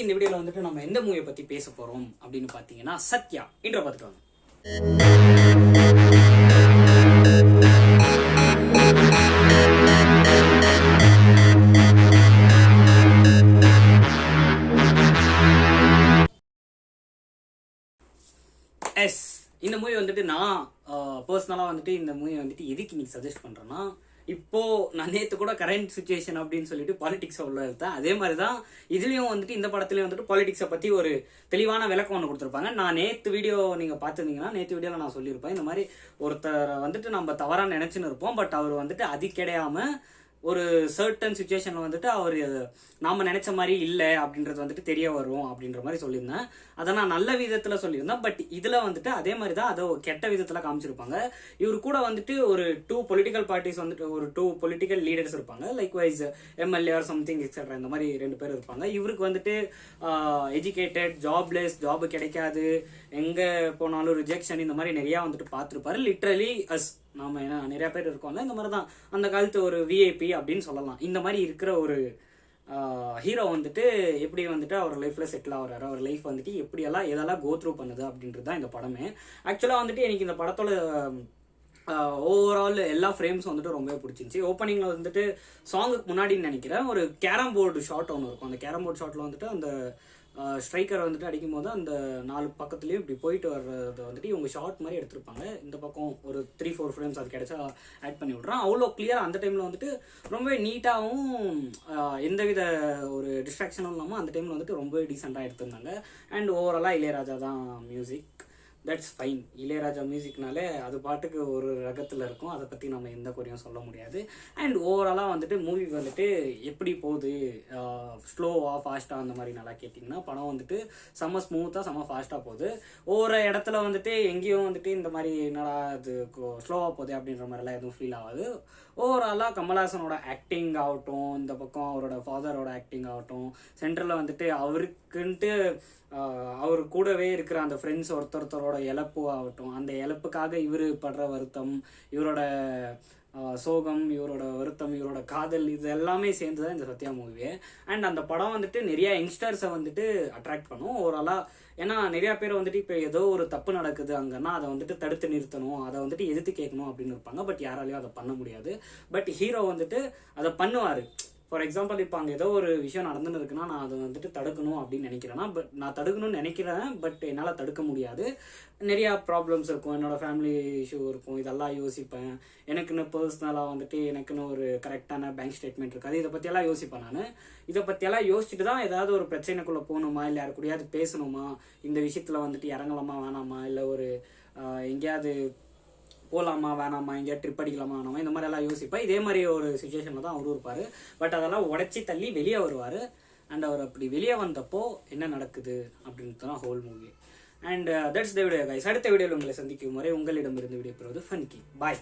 இந்த வீடியோல வந்துட்டு நம்ம எந்த மூவியை பத்தி பேச போறோம் அப்படின்னு பாத்தீங்கன்னா சத்யா இன்ட்ரோ பார்த்துட்டு வாங்க. எஸ், இந்த மூவி வந்துட்டு நான் பர்சனலாக வந்துட்டு இந்த மூவி வந்துட்டு எதுக்கு இன்னைக்கு சஜஸ்ட் பண்ணுறேன்னா, இப்போ நான் நேற்று கூட கரண்ட் சுச்சுவேஷன் அப்படின்னு சொல்லிட்டு பாலிடிக்ஸை உள்ள எடுத்தேன். அதே மாதிரி தான் இதுலேயும் வந்துட்டு இந்த படத்துலையும் வந்துட்டு பாலிடிக்ஸை பற்றி ஒரு தெளிவான விளக்கம் ஒன்று கொடுத்துருப்பாங்க. நான் நேற்று வீடியோ நீங்கள் பார்த்துருந்தீங்கன்னா நேற்று வீடியோவில் நான் சொல்லியிருப்பேன், இந்த மாதிரி ஒருத்தரை வந்துட்டு நம்ம தவறாக நினச்சின்னு இருப்போம், பட் அவர் வந்துட்டு அது கிடையாமல் ஒரு சர்டன் சுச்சுவேஷனில் வந்துட்டு அவர் நாம் நினச்ச மாதிரி இல்லை அப்படின்றது வந்துட்டு தெரிய வரும் அப்படின்ற மாதிரி சொல்லியிருந்தேன். அதை நான் நல்ல விதத்தில் சொல்லியிருந்தேன். பட் இதில் வந்துட்டு அதே மாதிரி தான் அதை கெட்ட விதத்தில் காமிச்சிருப்பாங்க. இவர் கூட வந்துட்டு ஒரு 2 பொலிட்டிக்கல் பார்ட்டிஸ் வந்துட்டு ஒரு 2 பொலிட்டிக்கல் லீடர்ஸ் இருப்பாங்க, likewise MLA or something etcetera, இந்த மாதிரி 2 பேர் இருப்பாங்க. இவருக்கு வந்துட்டு எஜுகேட்டட், ஜாப்லெஸ், ஜாப் கிடைக்காது, எங்கே போனாலும் ரிஜெக்ஷன், இந்த மாதிரி நிறையா வந்துட்டு பார்த்துருப்பாரு. லிட்ரலி அஸ் நாம ஏன்னா நிறைய பேர் இருக்கோம்ல, இந்த மாதிரி தான் அந்த காலத்து ஒரு விஐபி அப்படின்னு சொல்லலாம். இந்த மாதிரி இருக்கிற ஒரு ஹீரோ வந்துட்டு எப்படி வந்துட்டு அவர் லைஃப்பில் செட்டில் ஆகிறாரு, அவர் லைஃப் வந்துட்டு எப்படியெல்லாம் எதெல்லாம் கோ த்ரூ பண்ணுது அப்படின்றது தான் இந்த படமே. ஆக்சுவலாக வந்துட்டு எனக்கு இந்த படத்தோட ஓவரால் எல்லா ஃப்ரேம்ஸும் வந்துட்டு ரொம்பவே பிடிச்சிருந்துச்சி. ஓப்பனிங்கில் வந்துட்டு சாங்குக்கு முன்னாடின்னு நினைக்கிறேன் ஒரு கேரம் போர்டு ஷாட் ஒன்று இருக்கும். அந்த கேரம் போர்டு ஷாட்டில் வந்துட்டு அந்த ஸ்ட்ரைக்கரை வந்துட்டு அடிக்கும் போது அந்த 4 பக்கத்துலேயும் இப்படி போயிட்டு வர்றதை வந்துட்டு இவங்க ஷார்ட் மாதிரி எடுத்திருப்பாங்க. இந்த பக்கம் ஒரு 3-4 ஃப்ரேம்ஸ் அது கிடைச்சா ஆட் பண்ணி விட்றான். அவ்வளோ கிளியராக அந்த டைமில் வந்துட்டு ரொம்பவே நீட்டாகவும் எந்தவித ஒரு டிஸ்ட்ராக்ஷனும் இல்லாமல் அந்த டைமில் வந்துட்டு ரொம்பவே டீசெண்டாக எடுத்திருந்தாங்க. அண்ட் ஓவராலாக இளையராஜா தான் மியூசிக், தட்ஸ் ஃபைன். இளையராஜா மியூசிக்னாலே அது பாட்டுக்கு ஒரு ரகத்தில் இருக்கும், அதை பற்றி நம்ம எந்த குறையும் சொல்ல முடியாது. அண்ட் ஓவராலாக வந்துட்டு மூவி வந்துட்டு எப்படி போகுது, ஸ்லோவாக ஃபாஸ்ட்டாக அந்த மாதிரி நல்லா கேட்டிங்கன்னா படம் வந்துட்டு செம்ம ஸ்மூத்தாக செம்ம ஃபாஸ்ட்டாக போகுது. ஒவ்வொரு இடத்துல வந்துட்டு எங்கேயும் வந்துட்டு இந்த மாதிரி என்னடா அது ஸ்லோவாக போகுது அப்படின்ற மாதிரிலாம் எதுவும் ஃபீல் ஆகாது. ஓவராலாக கமல்ஹாசனோட ஆக்டிங் ஆகட்டும், இந்த பக்கம் அவரோட ஃபாதரோட ஆக்டிங் ஆகட்டும், சென்ட்ரலில் வந்துட்டு அவருக்குன்ட்டு அவர் கூடவே இருக்கிற அந்த ஃப்ரெண்ட்ஸ் ஒருத்தரோட இழப்பு ஆகட்டும், அந்த இழப்புக்காக இவர் படுற வருத்தம், இவரோட சோகம், இவரோட வருத்தம், இவரோட காதல், இது எல்லாமே சேர்ந்து தான் இந்த சத்யா மூவியே. அண்ட் அந்த படம் வந்துட்டு நிறைய யங்ஸ்டர்ஸை வந்துட்டு அட்ராக்ட் பண்ணும் ஓவராலாக. ஏன்னா நிறையா பேர் வந்துட்டு இப்போ ஏதோ ஒரு தப்பு நடக்குது அங்கன்னா அதை வந்துட்டு தடுத்து நிறுத்தணும், அதை வந்துட்டு எதிர்த்து கேட்கணும் அப்படின்னு இருப்பாங்க. பட் யாராலையும் அதை பண்ண முடியாது. பட் ஹீரோ வந்துட்டு அதை பண்ணுவார். ஃபார் எக்ஸாம்பிள் இப்போ அங்கே ஏதோ ஒரு விஷயம் நடந்துன்னு இருக்குன்னா நான் அதை வந்துட்டு தடுக்கணும் அப்படின்னு நினைக்கிறேன்னா, பட் நான் தடுக்கணும்னு நினைக்கிறேன், பட் என்னால் தடுக்க முடியாது. நிறையா ப்ராப்ளம்ஸ் இருக்கும், என்னோடய ஃபேமிலி இஷ்யூ இருக்கும், இதெல்லாம் யோசிப்பேன். எனக்குன்னு பர்சனலாக வந்துட்டு எனக்குன்னு ஒரு கரெக்டான பேங்க் ஸ்டேட்மெண்ட் இருக்காது, இதை பற்றியெல்லாம் யோசிப்பேன் நான். இதை பற்றியெல்லாம் யோசிச்சுட்டு தான் ஏதாவது ஒரு பிரச்சனைக்குள்ளே போகணுமா, இல்லை யாரு கூடயாவது பேசணுமா, இந்த விஷயத்தில் வந்துட்டு இறங்கலாமா வேணாமா, இல்லை ஒரு எங்கேயாவது போகலாமா வேணாமா, எங்கேயா ட்ரிப் அடிக்கலாமா வேணாமா, இந்த மாதிரி எல்லாம் யோசிப்பேன். இதே மாதிரி ஒரு சுச்சுவேஷனில் தான் அவரும் இருப்பார். பட் அதெல்லாம் உடச்சி தள்ளி வெளியே வருவார். அண்ட் அவர் அப்படி வெளியே வந்தப்போ என்ன நடக்குது அப்படின்றது தான் whole movie. And that's the video guys. அடுத்த வீடியோவில் உங்களை சந்திக்கும் வரை உங்களிடமிருந்து விடைபெறுவது ஃபன்கி. பாய்.